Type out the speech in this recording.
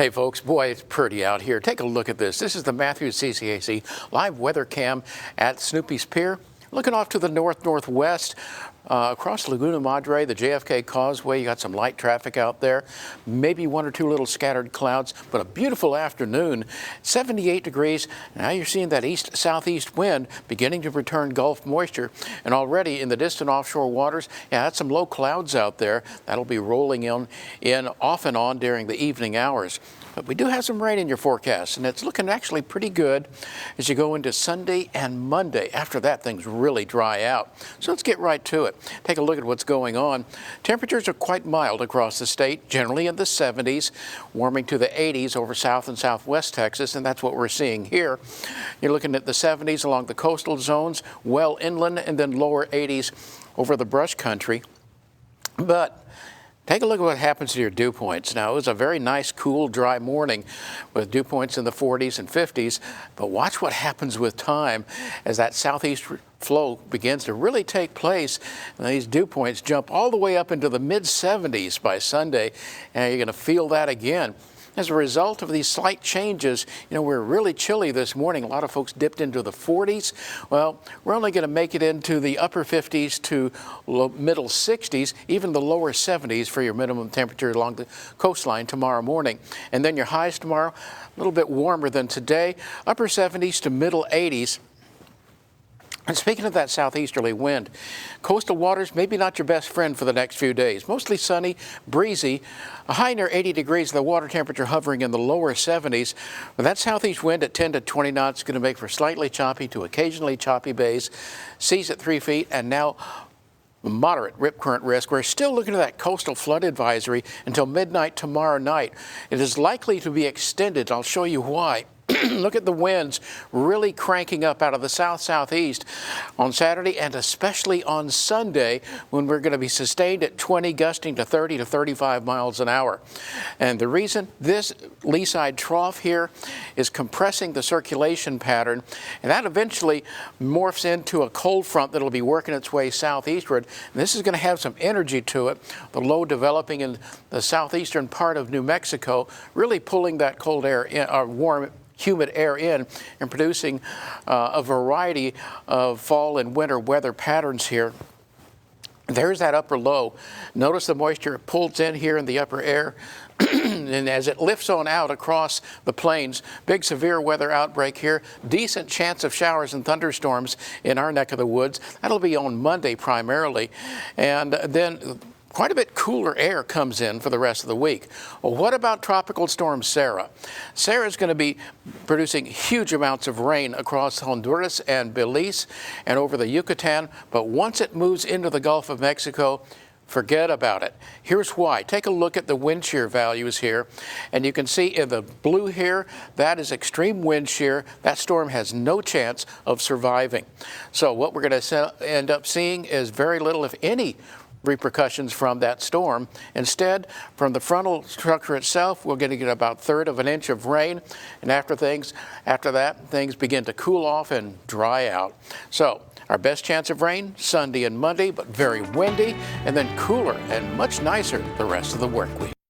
Hey folks, boy, it's pretty out here. Take a look at this. This is the Matthews CCAC live weather cam at Snoopy's Pier. Looking off to the northwest, across Laguna Madre, the JFK Causeway, you got some light traffic out there. Maybe one or two little scattered clouds, but a beautiful afternoon. 78 degrees. Now you're seeing that east-southeast wind beginning to return Gulf moisture. And already in the distant offshore waters, that's some low clouds out there. That'll be rolling in off and on during the evening hours. But we do have some rain in your forecast, and it's looking actually pretty good as you go into Sunday and Monday. After that, things really dry out. So let's get right to it. Take a look at what's going on. Temperatures are quite mild across the state, generally in the 70s, warming to the 80s over south and southwest Texas, and that's what we're seeing here. You're looking at the 70s along the coastal zones, well inland, and then lower 80s over the brush country. But take a look at what happens to your dew points. Now, it was a very nice, cool, dry morning with dew points in the 40s and 50s, but watch what happens with time as that southeast flow begins to really take place, and these dew points jump all the way up into the mid-70s by Sunday, and you're going to feel that again. As a result of these slight changes, we're really chilly this morning. A lot of folks dipped into the 40s. Well, we're only going to make it into the upper 50s to middle 60s, even the lower 70s for your minimum temperature along the coastline tomorrow morning. And then your highs tomorrow, a little bit warmer than today, upper 70s to middle 80s. And speaking of that southeasterly wind, coastal waters maybe not your best friend for the next few days. Mostly sunny, breezy, a high near 80 degrees, the water temperature hovering in the lower 70s. But that southeast wind at 10 to 20 knots is going to make for slightly choppy to occasionally choppy bays, seas at 3 feet, and now moderate rip current risk. We're still looking at that coastal flood advisory until midnight tomorrow night. It is likely to be extended. I'll show you why. Look at the winds really cranking up out of the south-southeast on Saturday and especially on Sunday when we're going to be sustained at 20, gusting to 30 to 35 miles an hour. And the reason this lee side trough here is compressing the circulation pattern, and that eventually morphs into a cold front that'll be working its way southeastward. And this is going to have some energy to it. The low developing in the southeastern part of New Mexico, really pulling that cold air in, warm humid air in and producing a variety of fall and winter weather patterns here. There's that upper low. Notice the moisture pulls in here in the upper air. And as it lifts on out across the plains, big severe weather outbreak here, decent chance of showers and thunderstorms in our neck of the woods. That'll be on Monday primarily. And then quite a bit cooler air comes in for the rest of the week. Well, what about Tropical Storm Sarah? Sarah is going to be producing huge amounts of rain across Honduras and Belize and over the Yucatan, but once it moves into the Gulf of Mexico, forget about it. Here's why. Take a look at the wind shear values here, and you can see in the blue here, that is extreme wind shear. That storm has no chance of surviving. So what we're going to end up seeing is very little, if any, repercussions from that storm. Instead, from the frontal structure itself, we're going to get about 1/3 of an inch of rain, and after that, things begin to cool off and dry out. So our best chance of rain Sunday and Monday, but very windy, and then cooler and much nicer the rest of the work week.